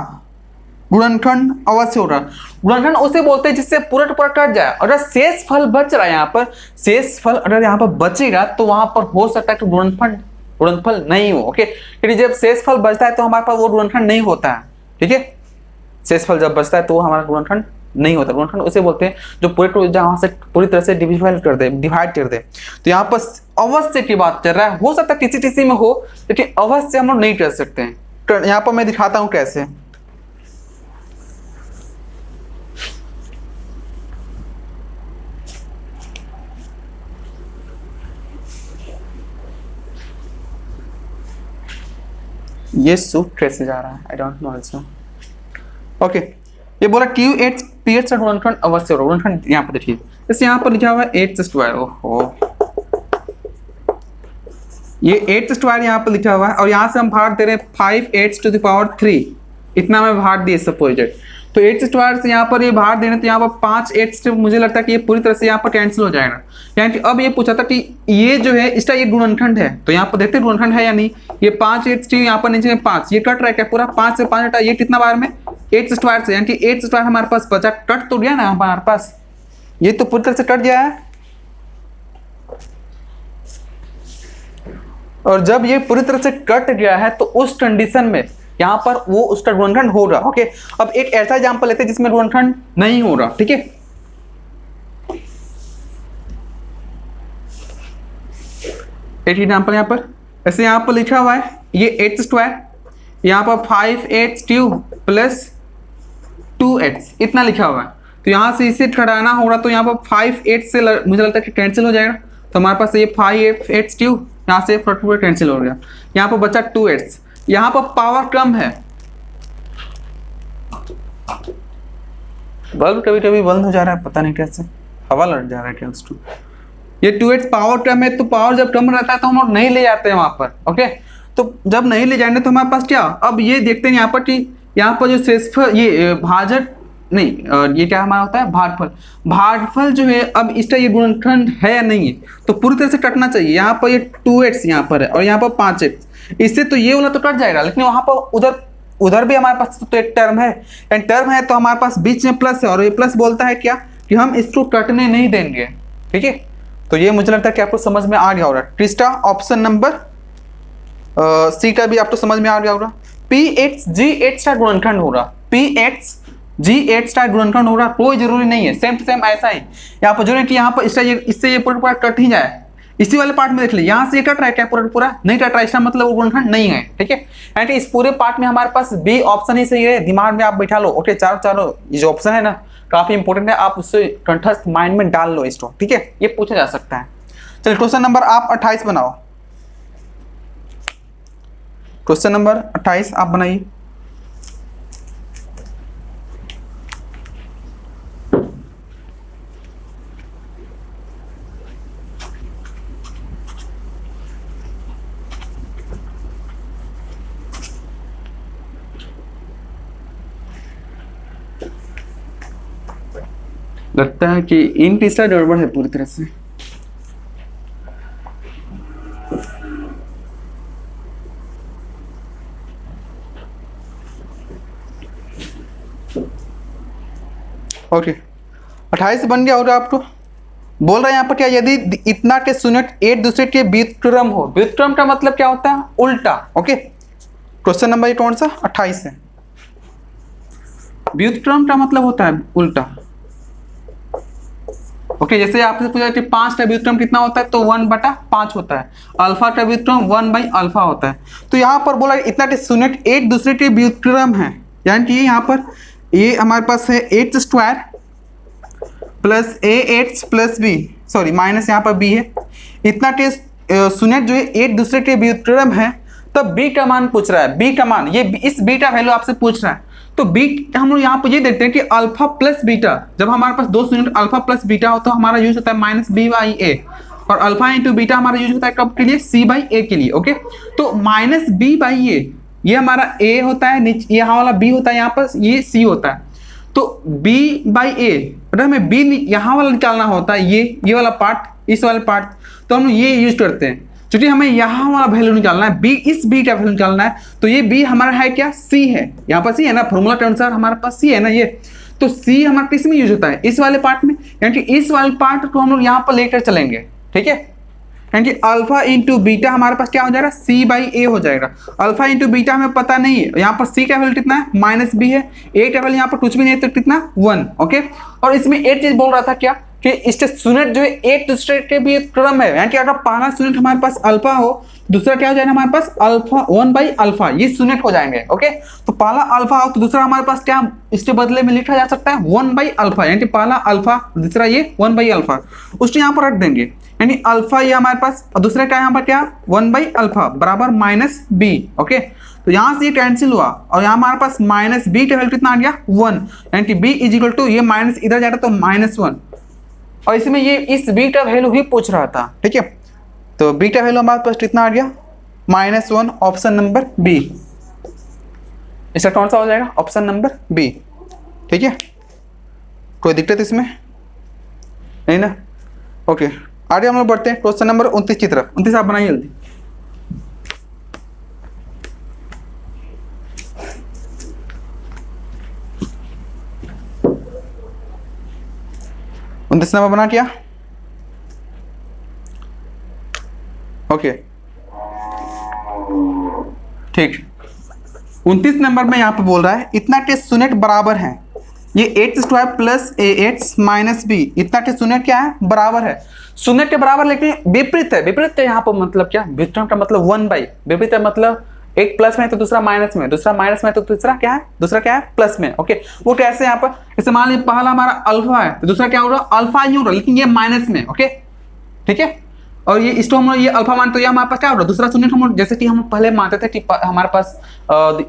गुणनखंड अवश्य होगा। गुणनखंड उसे बोलते हैं जिससे पूरा पूरा कट जाए। अगर शेषफल बच रहा है, यहाँ पर शेषफल अगर यहाँ पर बचेगा तो वहां पर हो सकता है कि गुणनफल नहीं हो। ओके, क्योंकि जब शेषफल बचता है तो हमारे पास वो गुणनखंड नहीं होता है। ठीक है, शेषफल जब बचता है तो वो हमारा गुणनखंड नहीं होता। गुणनखंड उसे बोलते हैं जो पूरे जहां से पूरी तरह से डिवाइड कर दे। तो यहाँ पर अवश्य की बात कर रहा है, हो सकता है किसी में हो, लेकिन अवश्य हम लोग नहीं कर सकते हैं। तो यहाँ पर मैं दिखाता हूँ कैसे। ये सूट कैसे जा रहा है, I don't know also. Okay, ये बोला ट्यू एट पीएच का गुणनखंड अवश्य होगा। गुणनखंड यहाँ पर देखिए, इस यहाँ पर लिखा हुआ है 8 स्क्वायर। ओहो, ये 8 स्क्वायर यहाँ पर लिखा हुआ है और यहाँ से हम भाग दे रहे हैं 5 8 to the power 3, इतना में भाग दिए सपोजेड। तो 8 स्क्वायर से यहाँ पर ये भाग देने, तो यहाँ पर 5 8 से मुझे लगता है कि ये पूरी तरह से यहाँ पर कैंसिल हो जाएगा। यानी कि अब ये पूछा था कि ये जो है इसका ये गुणनखंड है, तो यहाँ पर देखते हैं गुणनखंड है या नहीं। ये 5 8 यहाँ पर नीचे में 5, ये कट रहा है क्या पूरा, 5 से 5 हटा, ये कितना बार में 8 स्क्वायर से, यानी कि 8 स्क्वायर हमारे पास बचा, कट तो गया ना हमारे पास, ये तो पूरी तरह से कट गया है। और जब ये पूरी तरह से कट गया है तो उस कंडीशन में यहाँ पर वो उसका गुणनखंड होगा। ओके, अब एक ऐसा एग्जांपल लेते हैं जिसमें गुणनखंड नहीं हो रहा, ठीक है। एक एग्जांपल यहाँ पर ऐसे यहाँ पर लिखा हुआ है ये 8 स्क्वायर, यहाँ पर 5 8 क्यूब प्लस 2x इतना लिखा हुआ है। तो यहाँ से इसे घटाना होगा, तो यहाँ पर 5 8 से मुझे लगता है कि कैंसिल हो जाएगा। तो हमारे पास ये 5 8 क्यूब यहाँ से कैंसिल हो गया, यहाँ पर बचा 2x। यहाँ पर पावर कम है, बल्ब कभी कभी बंद हो जा रहा है, पता नहीं कैसे, हवा लग जा रहा है क्या उसको। ये 2x पावर कम है, तो पावर जब कम रहता है तो हम लोग नहीं ले जाते हैं वहां पर। ओके, तो जब नहीं ले जाएंगे तो हमारे पास क्या, अब ये देखते हैं यहाँ पर कि यहाँ पर जो शेषफल, ये भाजक नहीं, ये क्या हमारा होता है भागफल। भागफल जो है अब इसका ये गुणनखंड है या नहीं है, तो पूरी तरह से कटना चाहिए। यहाँ पर ये 2x यहाँ पर है और यहाँ पर 5x, इससे तो ये वाला तो कट जाएगा, लेकिन वहां पर उधर भी हमारे पास तो एक टर्म है, एंड टर्म है तो हमारे पास बीच में प्लस है, और ये प्लस बोलता है क्या कि हम इसको कटने नहीं देंगे, ठीक है। तो ये मुझे लगता है कि आपको समझ में आ गया होगा। तीसरा ऑप्शन नंबर सी का भी आपको समझ में आ गया होगा। Px Gh का गुणनखंड होगा, Px Gh का गुणनखंड होगा, कोई जरूरी नहीं है, सेम टू सेम ऐसा ही। यहाँ पर जरूरी कि यहाँ पर इससे ये पूरा कट ही जाए। इसी वाले पार्ट में देख लीजिए, यहाँ से ये कट रहा है क्या पूरा नहीं कट रहा है, इसका मतलब वो गुणनखंड नहीं है, ठीक है। यानी इस पूरे पार्ट में हमारे पास बी ऑप्शन ही सही है, दिमाग में आप बैठा लो। ओके, चारों ये जो ऑप्शन है ना काफी इंपॉर्टेंट है, आप उससे कंठस्थ माइंड में डाल लो इसको, ठीक है, ये पूछा जा सकता है। चलिए क्वेश्चन नंबर आप 28 बनाओ, क्वेश्चन नंबर 28 आप बनाइए। लगता है कि इन तीसरा गड़बड़ है पूरी तरह से। ओके, 28 बन गया होगा आपको। बोल रहे हैं यहाँ पर क्या, यदि इतना के शून्य एक दूसरे के व्युत्क्रम हो। व्युत्क्रम का मतलब क्या होता है, उल्टा। ओके, क्वेश्चन नंबर कौन सा 28 है। व्युत्क्रम का मतलब होता है उल्टा। ओके, जैसे आपसे पूछा कि 5 का व्युत्क्रम कितना होता है, तो 1/5 होता है। अल्फा का व्युत्क्रम 1/अल्फा होता है। तो यहाँ पर बोला इतना के शून्य एक दूसरे के व्युत्क्रम है, यानी कि यहाँ पर ये हमारे पास है 8 square plus a8 plus b, sorry minus यहाँ पर b है। इतना के शून्य जो है एक दूसरे के व्युत्क्रम है, तब b का मान पूछ रहा है। b का मान, ये इस b का वैल्यू आपसे पूछ रहा है। तो b हम लोग यहाँ पर ये देखते हैं कि अल्फा प्लस बीटा, जब हमारे पास दो शून्य अल्फा प्लस बीटा हो तो हमारा यूज होता है -b/a, और अल्फा इंटू बीटा हमारा यूज होता है कब के लिए, c/a के लिए। ओके, तो -b/a ये हमारा a होता है, नीचे यहाँ वाला b होता है, यहाँ पर ये c होता है। तो b/a अगर हमें b यहाँ वाला निकालना होता है, ये वाला पार्ट, इस वाले पार्ट, तो हम ये यूज करते हैं। क्योंकि हमें यहाँ वाला वैल्यू निकालना है, b इस b का वैल्यू निकालना है, तो ये b हमारा है क्या, c है। यहाँ पर c है ना, फॉर्मूला के अनुसार हमारे पास c है ना ये। तो c हमारा किस में यूज होता है, इस वाले पार्ट में, यानी कि इस वाले पार्ट को हम लोग यहाँ पर लेकर चलेंगे, ठीक है। यानी कि अल्फा इंटू बीटा हमारे पास क्या हो जाएगा, c/a हो जाएगा। अल्फा इंटू बीटा हमें पता नहीं है, यहाँ पर c का वैल्यू कितना है, -b है, a का वैल्यू यहाँ पर कुछ भी नहीं है, तो कितना 1। ओके, और इसमें एक चीज बोल रहा था क्या, कि स्टेट जो है एक दूसरे के भी क्रम है, यानी कि अगर पहला यूनिट हमारे पास अल्फा हो, दूसरा क्या हो जाएगा हमारे पास अल्फा 1 बाई अल्फा, ये यूनिट हो जाएंगे। ओके, तो पहला अल्फा हो तो दूसरा हमारे पास क्या इसके बदले में लिखा जा सकता है 1 बाई अल्फा, यानी कि पहला अल्फा दूसरा ये 1 बाई अल्फा, उसको यहाँ पर रख देंगे, यानी अल्फा ये हमारे पास और दूसरा क्या यहाँ पर क्या 1 बाई अल्फा बराबर माइनस बी। ओके, तो यहाँ से ये कैंसिल हुआ और यहाँ हमारे पास माइनस बी का वैल्यू कितना आ गया 1, यानी कि बी इज इक्वल टू ये माइनस इधर जाता तो -1, और इसमें ये इस बी का वैल्यू ही पूछ रहा था। ठीक है, तो बी का वैल्यू हमारे पास कितना आ गया -1, ऑप्शन नंबर बी, इसका कौन सा हो जाएगा ऑप्शन नंबर बी। ठीक है, कोई दिक्कत इसमें नहीं ना। ओके, आगे हम लोग बढ़ते हैं क्वेश्चन नंबर 29 की तरफ। 29 आप बनाइए जल्दी। नंबर बना क्या? ओके ठीक, 29 नंबर में यहाँ पे बोल रहा है इतना के शून्य बराबर है, ये x² plus ax minus B, इतना के शून्य क्या है बराबर है, शून्य के बराबर लेकिन विपरीत है। विपरीत यहाँ पर मतलब क्या, विपरीत का मतलब 1 बाई, विपरीत है मतलब एक प्लस में तो दूसरा माइनस में, दूसरा माइनस में तो दूसरा क्या है, दूसरा क्या है प्लस में। ओके, वो कैसे यहाँ पर, जैसे मान लीजिए पहला हमारा अल्फा है तो दूसरा क्या हो रहा है अल्फा ही हो रहा है, लेकिन ये माइनस में। ओके ठीक है, और ये इसको हम ये अल्फा मान तो ये हमारे पास क्या हो रहा है दूसरा शून्य, हम जैसे कि हम पहले मानते थे कि हमारे पास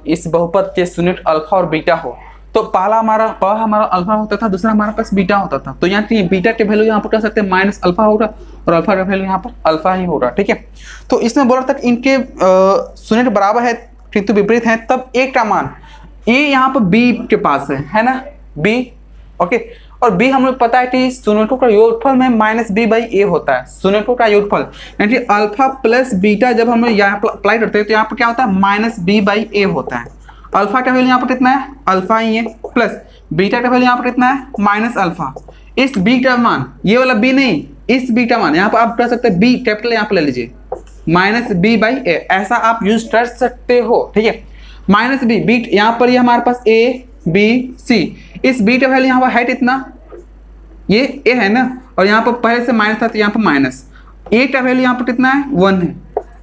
इस बहुपद के शून्य अल्फा और बीटा हो, तो पहला हमारा अल्फा होता था, दूसरा हमारे पास बीटा होता था, तो यहाँ की बीटा के वैल्यू यहाँ पर कर सकते हैं माइनस अल्फा होगा और अल्फा का वैल्यू यहाँ पर अल्फा ही होगा। ठीक है, तो इसमें बोला था इनके शून्य बराबर है किंतु विपरीत है, तब ए का मान ए यहाँ पर बी के पास है ना बी। ओके, और बी हम लोग पता है कि शून्यों का योगफल में माइनस बी बाई ए होता है, शून्यों का योगफल यानी कि अल्फा प्लस बीटा जब हम लोग यहाँ अप्लाई करते हैं तो यहाँ पर क्या होता है माइनस बी बाई ए होता है। अल्फा का वैल्यू यहाँ पर कितना है अल्फा ही है, प्लस बीटा का वैल्यू यहाँ पर कितना है माइनस अल्फा। इस बी का मान, ये वाला बी नहीं, इस बी का मान यहाँ पर आप कर सकते हैं बी कैपिटल यहाँ पर ले लीजिए माइनस बी बाई ए, ऐसा आप यूज कर सकते हो। ठीक है, माइनस बी, बी यहाँ पर ये हमारे पास ए बी सी, इस बी का वैल्यू यहाँ पर है कितना, ये ए है ना, और यहाँ पर पहले से माइनस था तो यहाँ पर माइनस, ए का वैल्यू यहाँ पर कितना है 1 है।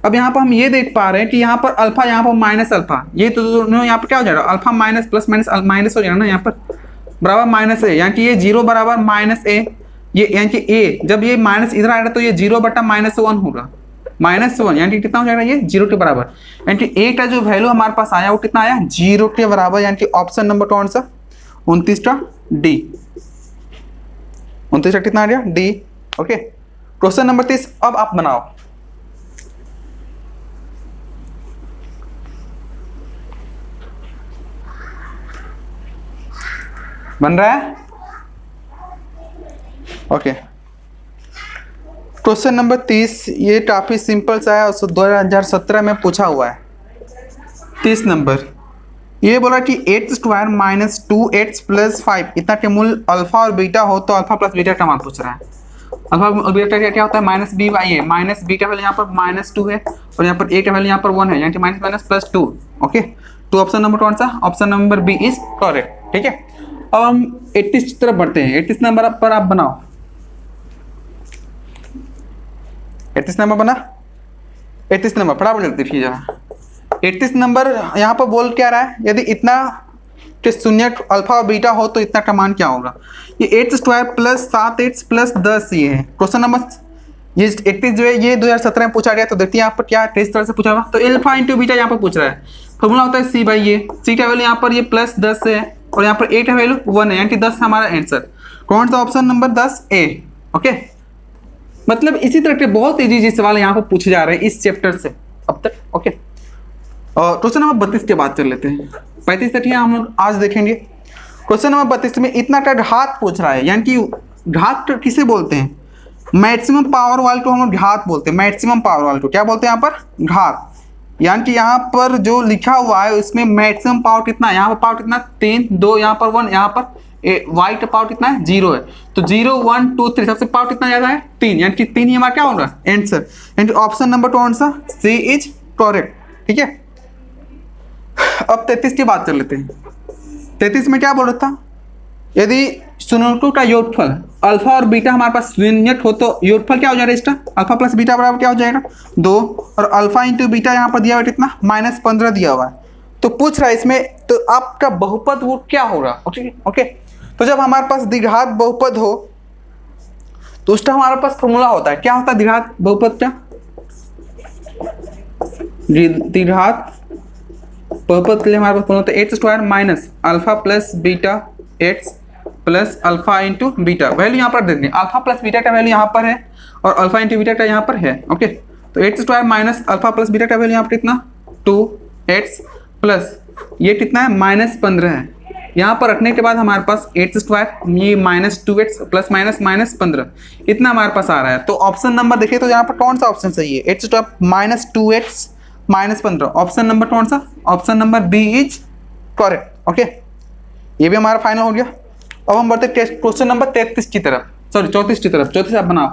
अब यहाँ पर हम ये देख पा रहे हैं कि यहाँ पर अल्फा, यहाँ पर माइनस अल्फा, ये तो दोनों यहाँ पर क्या हो जाएगा alpha minus plus minus minus हो जाएगा ना, यहाँ पर बराबर माइनस ए, यानी कि ये 0 बराबर माइनस ए, ये यानी कि ए जब ये माइनस इधर आएगा तो ये 0 बटा -1 होगा, -1 यानी कि कितना हो जाएगा ये 0 के बराबर, यानी कि ए का जो वैल्यू हमारे पास आया वो कितना आया 0 के बराबर, यानी कि ऑप्शन नंबर कौन सा 29 का डी, 29 का कितना आ गया डी। ओके, क्वेश्चन नंबर 30 अब आप बनाओ। बन रहा है? ओके, क्वेश्चन नंबर 30 ये काफी सिंपल सा है और 2017 में पूछा हुआ है। 30 नंबर ये बोला कि x² माइनस 2x प्लस 5 इतना के मूल अल्फा और बीटा हो तो अल्फा प्लस बीटा का मान पूछ रहा है। अल्फा और बीटा क्या होता है minus B by A, minus B का वैल्यू यहाँ पर -2 है और यहाँ पर ए का वैल्यू यहाँ पर 1 है, यानी कि माइनस माइनस प्लस 2। ओके, तो ऑप्शन नंबर कौन सा, option number B is correct. ठीक है, अब हम 31 की तरफ बढ़ते हैं। 31 नंबर पर आप बनाओ, 31 नंबर बना, 31 नंबर फटाफट जल्दी देखिए जरा। 31 नंबर यहाँ पर बोल क्या रहा है, यदि इतना के शून्य अल्फा और बीटा हो तो इतना का मान क्या होगा, ये x² प्लस 7x प्लस 10 ये है क्वेश्चन नंबर, ये 31 जो है ये 2017 में पूछा गया, तो देखते हैं यहाँ पर क्या किस तरह से पूछा हुआ, तो अल्फा इंटू बीटा यहाँ पर पूछ रहा है, फॉर्मूला होता है c बाई ए, c का वैल्यू यहाँ पर ये प्लस 10 है और यहाँ पर a का वैल्यू 1 है, यानी कि 10 हमारा आंसर, कौन सा ऑप्शन नंबर 10 ए। ओके, मतलब इसी तरह के बहुत इजी सवाल यहाँ पर पूछे जा रहे हैं इस चैप्टर से अब तक। ओके, और क्वेश्चन नंबर 32 के बाद चल लेते हैं। 35 तक हम लोग आज देखेंगे। क्वेश्चन नंबर 32 में इतना का घात पूछ रहा है, यानी कि घात किसे बोलते हैं, मैक्सिमम पावर वाले को हम लोग घात बोलते हैं, मैक्सिमम पावर वाले को क्या बोलते हैं यहाँ पर घात, यानी कि यहाँ पर जो लिखा हुआ है उसमें मैक्सिमम पावर कितना है, यहाँ पर पावर कितना 3 2, यहाँ पर 1, यहाँ पर वाई का पावर कितना है 0 है, तो 0 1 2 3 सबसे पावर कितना ज्यादा है 3, यानी कि 3 ही हमारा क्या होगा आंसर, यानी ऑप्शन नंबर कौन सा सी इज करेक्ट। ठीक है, अब 33 की बात कर लेते हैं। 33 में क्या बोल रहा था, यदि शून्यों का योगफल अल्फा और बीटा हमारे पास शून्य हो तो योगफल क्या हो जाएगा इसका, अल्फा प्लस बीटा बराबर क्या हो जाएगा 2, और अल्फा इंटू बीटा यहाँ पर दिया हुआ है कितना -15 दिया हुआ है। तो पूछ रहा है इसमें तो आपका बहुपद वो क्या होगा। ओके, तो जब हमारे पास द्विघात बहुपद हो तो उसका हमारे पास फॉर्मूला होता है, क्या होता है द्विघात बहुपद का, द्विघात बहुपद के लिए हमारे पास होता है x square minus alpha plus beta x plus alpha into beta. Value यहाँ पर दे देंगे, अल्फा प्लस बीटा का वैल्यू यहाँ पर है और अल्फा इंटू बीटा का यहाँ पर है। ओके, तो x square minus alpha plus beta का वैल्यू यहाँ पर कितना 2x प्लस ये कितना है -15 है। यहाँ पर रखने के बाद हमारे पास एक्स स्क्वायर ये -2x प्लस -15 इतना हमारे पास आ रहा है। तो ऑप्शन नंबर देखिए तो यहाँ पर कौन सा ऑप्शन सही है, x square -2x -15, option number कौन सा, option number B is correct. Okay, ये भी हमारा फाइनल हो गया। अब हम बढ़ते टेस्ट क्वेश्चन नंबर 33 की तरफ, सॉरी 34 की तरफ। 34 आप बनाओ।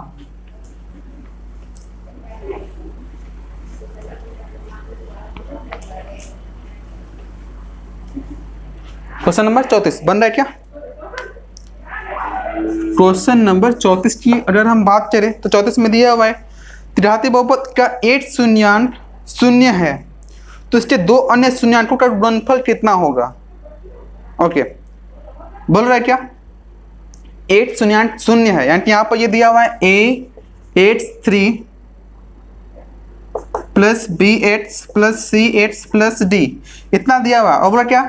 क्वेश्चन नंबर 34 बन रहा है क्या? क्वेश्चन नंबर 34 की अगर हम बात करें तो 34 में दिया हुआ है त्रिघाती बहुपद का 8 शून्यांक शून्य है तो इसके दो अन्य शून्यांकों का गुणनफल कितना होगा। ओके, बोल रहा है क्या 8 शून्यांक शून्य है, यानी कि यहाँ पर ये दिया हुआ है a83 plus b8 plus c8 plus d इतना दिया हुआ है। और बोला क्या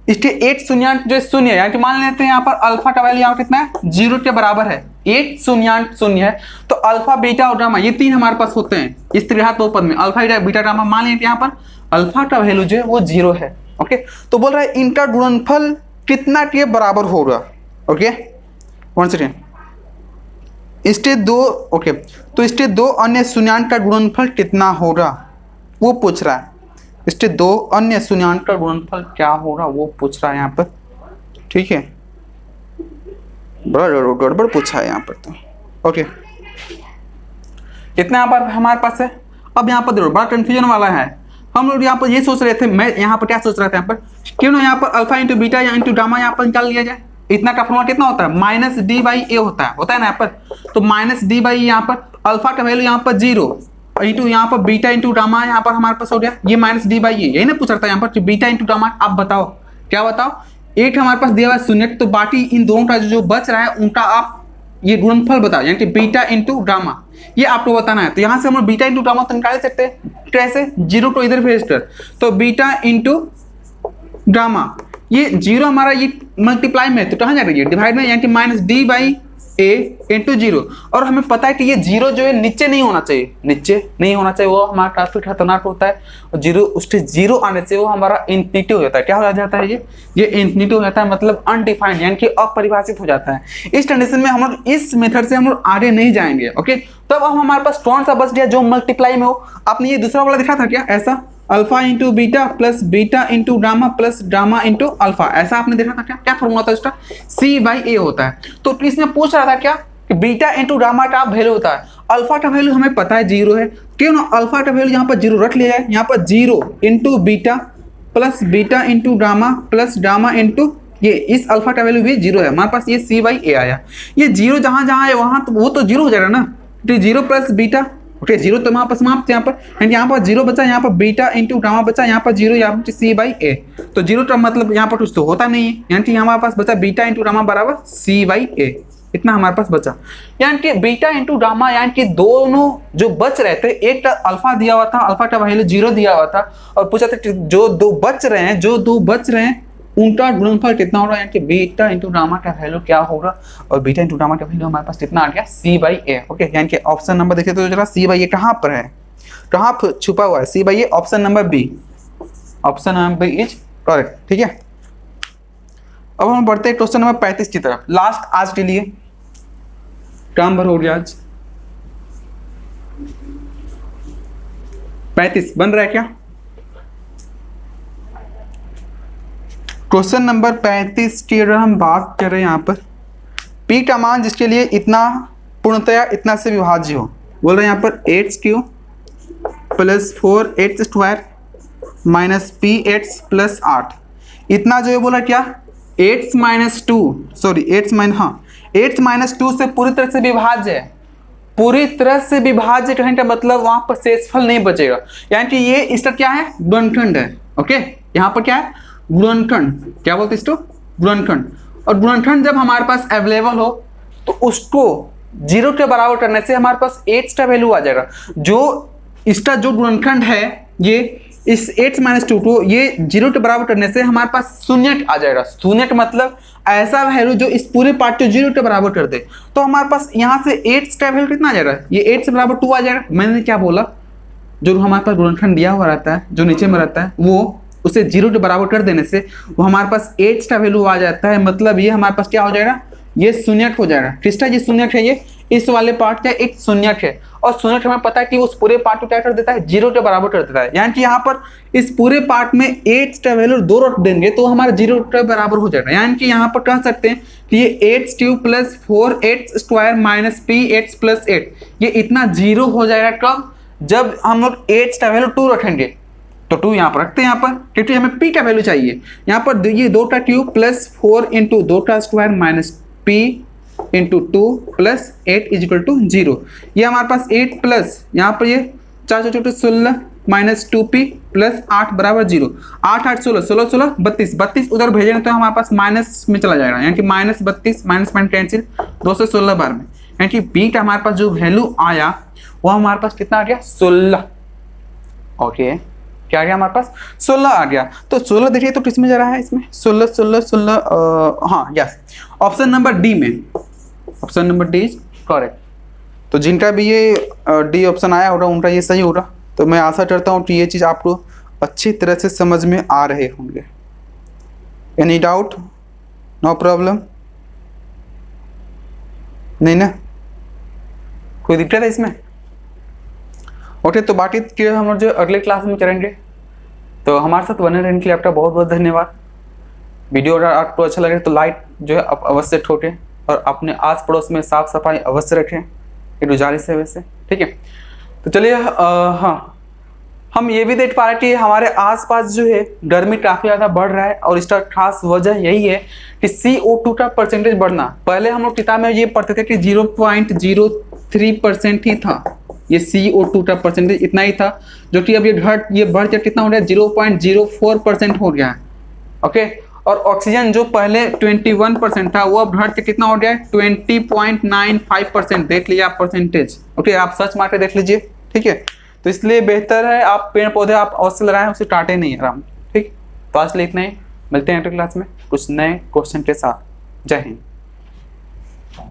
इसके 8 शून्यांक जो शून्य है, यानी कि मान लेते हैं यहाँ पर अल्फा का वैल्यू यहाँ कितना है 0 के बराबर है, 8 शून्यांक शून्य है तो अल्फा बीटा और गामा ये तीन हमारे पास होते हैं इस त्रिघात बहुपद में। अल्फा बीटा गामा मान लेते हैं यहाँ पर अल्फा का वैल्यू जो है वो 0 है। ओके, तो बोल रहा है इनका गुणनफल कितना के बराबर होगा। ओके, वन सेकेंड, इसके दो ओके तो इसके दो अन्य शून्यांक का गुणनफल कितना होगा वो पूछ रहा है। इसके दो अन्य शून्यांक का गुणनफल क्या होगा वो पूछ रहा है यहाँ पर। ठीक है, बड़ा गड़बड़ पूछा है यहाँ पर तो। ओके, इतना यहाँ पर हमारे पास है। अब यहाँ पर देखो बड़ा कंफ्यूजन वाला है। हम लोग यहाँ पर ये सोच रहे थे, मैं यहाँ पर क्या सोच रहा था यहाँ पर क्यों ना यहाँ पर अल्फा इंटू बीटा या इंटू गामा यहाँ पर निकाल लिया जाए। इतना का फॉर्मूला कितना होता है -d/a होता है ना यहाँ पर। तो -d/a यहाँ पर अल्फा का वैल्यू यहाँ पर 0 इंटू यहाँ पर बीटा इंटू गामा यहाँ पर हमारे पास हो गया ये -d/a। यही ना पूछ रहा था यहाँ पर बीटा इंटू गामा। आप बताओ क्या बताओ, एक हमारे पास दिया हुआ है शून्य तो बाकी इन दोनों का जो बच रहा है उनका आप ये गुणनफल बताओ, यानी कि बीटा इंटू गामा ये आपको बताना है। तो यहाँ से हम बीटा इंटू गामा तो निकाल सकते हैं, कैसे 0 को इधर भेज कर तो बीटा इंटू गामा ये 0 हमारा ये मल्टीप्लाई में तो कहाँ जाएगा ये डिवाइड में, यानी कि -d/a इंटू 0। और हमें पता है कि ये 0 जो है नीचे नहीं होना चाहिए, नीचे नहीं होना चाहिए, वो हमारा काफी खतरनाक होता है। और 0 उसके 0 आने से वो हमारा इन्फिनिटी हो जाता है। क्या हो जाता है ये इन्फिनिटी हो जाता है, मतलब अनडिफाइंड यानी कि अपरिभाषित हो जाता है। इस कंडीशन में हम लोग इस मेथड से हम लोग आगे नहीं जाएंगे। ओके, तो अब हमारे पास कौन सा बच गया जो मल्टीप्लाई में हो। आपने ये दूसरा वाला देखा था क्या, ऐसा alpha into beta plus beta into gamma plus gamma into alpha, ऐसा आपने देखा था क्या, क्या फॉर्मूला था इसका c/a होता है। तो इसमें पूछ रहा था क्या कि बीटा इंटू गामा का वैल्यू होता है, अल्फा का वैल्यू हमें पता है 0 है, क्यों ना अल्फा का वैल्यू यहाँ पर 0 रख लिया है। यहाँ पर 0 into beta plus beta into gamma plus gamma into ये इस अल्फा का वैल्यू भी 0 है हमारे पास, ये c/a आया। ये 0 जहाँ जहाँ है वहाँ तो वो तो 0 हो जाएगा ना, तो 0 प्लस बीटा ओके 0 तो वहाँ पर समाप्त, यहाँ पर यहाँ पर 0 बचा, यहाँ पर बीटा इंटू गामा बचा, यहाँ पर 0 यहाँ पर c/a। तो 0 का मतलब यहाँ पर कुछ तो होता नहीं है, यानी कि हमारे पास बचा बीटा इंटू गामा बराबर c/a, इतना हमारे पास बचा। यानी कि बीटा इंटू गामा यानी कि दोनों जो बच रहे थे, एक का अल्फा दिया हुआ था, अल्फा का वैल्यू 0 दिया हुआ था और पूछा था जो दो बच रहे हैं उनका गुणनफल कितना होगा, यानी कि बीटा इंटू गामा का वैल्यू क्या होगा। और बीटा इंटू गामा का वैल्यू हमारे पास कितना आ गया c/a। ओके, यानी कि ऑप्शन नंबर देखिए तो जरा c/a कहाँ पर है, कहाँ छुपा हुआ है c/a, option number B, option number B is correct. ठीक है, अब हम बढ़ते हैं क्वेश्चन नंबर 35 की तरफ, लास्ट आज के लिए काम भर हो गया आज। 35 बन रहा है क्या? क्वेश्चन नंबर 35 की अगर हम बात करें यहाँ पर p का मान जिसके लिए इतना पूर्णतया इतना से विभाज्य हो, बोल रहे हैं यहाँ पर 8q plus 4x² minus px plus 8 इतना जो है बोला क्या 8 माइनस 2 सॉरी 8 माइनस 2 से पूरी तरह से विभाज्य है, पूरी तरह से विभाज्य कहने का मतलब वहां पर शेषफल नहीं बचेगा, यानी कि ये इसका क्या है, गुणनखंड है। ओके, यहाँ पर क्या है, गुणनखंड, क्या बोलते हैं इसको, गुणनखंड। और गुणनखंड जब हमारे पास अवेलेबल हो तो उसको 0 के बराबर करने से हमारे पास 8 का वैल्यू आ जाएगा। जो इसका जो गुणनखंड है ये इस 8 माइनस 2 को ये 0 के बराबर करने से हमारे पास शून्य आ जाएगा। शून्य मतलब ऐसा वैल्यू जो इस पूरे पार्ट को 0 के बराबर कर दे। तो हमारे पास यहाँ से 8 का वैल्यू कितना आ जाएगा, ये 8 से बराबर 2 आ जाएगा। मैंने क्या बोला, जो हमारे पास गुणनखंड दिया हुआ रहता है, जो नीचे में रहता है, वो उसे 0 के बराबर कर देने से वो हमारे पास 8 का वैल्यू आ जाता है। मतलब ये हमारे पास क्या हो जाएगा, ये शून्य हो जाएगा। किसका ये शून्य है, ये इस वाले पार्ट का एक शून्य है। और शून्य हमें पता है कि उस पूरे पार्ट को क्या कर देता है, 0 के बराबर कर देता है। यानी कि यहाँ पर इस पूरे पार्ट में 8 का वैल्यू 2 रख देंगे तो हमारा 0 के बराबर हो जाएगा। यानी कि यहाँ पर कह सकते हैं कि ये 8 plus 4 square minus P 8 plus 8 ये इतना 0 हो जाएगा। कब, जब हम लोग 8 का वैल्यू 2 रखेंगे। तो 2 यहाँ पर रखते हैं, यहाँ पर क्योंकि हमें p का वैल्यू चाहिए। यहाँ पर ये 2 का क्यूब प्लस 4 इंटू 2 का square minus p into 2 plus 8 is equal to 0। ये हमारे पास 8 प्लस यहाँ पर ये 4 छोटे 16 माइनस 2p प्लस 8 बराबर 0। 8 8 16 16 16 32 32 उधर भेजेंगे तो हमारे पास माइनस में चला जाएगा, यानी कि माइनस 32 माइनस पॉइंट कैंसिल 2 से 16 बार में, यानी कि p का हमारे पास जो वैल्यू आया वो हमारे पास कितना आ गया, 16। ओके, क्या आ गया हमारे पास, 16 आ गया। तो 16 देखिए तो किसमें जा रहा है, इसमें 16 16 16 हाँ यस, ऑप्शन नंबर डी में, option number D is correct. तो जिनका भी ये डी ऑप्शन आया होगा उनका ये सही होगा। तो मैं आशा करता हूँ कि ये चीज़ आपको अच्छी तरह से समझ में आ रहे होंगे। एनी डाउट, नो प्रॉब्लम, नहीं ना, कोई दिक्कत है इसमें। ओके, तो बाकी के हम लोग जो अगले क्लास में करेंगे। तो हमारे साथ बने रहने के लिए आपका बहुत बहुत धन्यवाद। वीडियो अगर आपको अच्छा लगे तो लाइक जो है आप अवश्य ठोकें और अपने आस पड़ोस में साफ सफाई अवश्य रखें, ये गुजारिश है वैसे, ठीक है। तो चलिए हाँ, हम ये भी देख पा रहे हैं कि हमारे आसपास जो है गर्मी काफ़ी ज़्यादा बढ़ रहा है और इसका खास वजह यही है कि CO2 का परसेंटेज बढ़ना। पहले हम लोग किताब में ये पढ़ते थे कि 0.03% ही था, ये CO2 का परसेंटेज इतना ही था, जो कि अब ये बढ़ के कितना हो गया, 0.04% हो गया है। ओके, और ऑक्सीजन जो पहले 21% था वो अब बढ़ के कितना हो गया है, 20.95%। देख लीजिए आप परसेंटेज। ओके, आप सर्च मार के देख लीजिए, ठीक है। तो इसलिए बेहतर है आप पेड़ पौधे आप अवश्य लगाएं, उसे काटे नहीं आराम, ठीक। तो आज के लिए इतना ही, मिलते हैं अगली क्लास में कुछ नए क्वेश्चन के साथ। जय हिंद।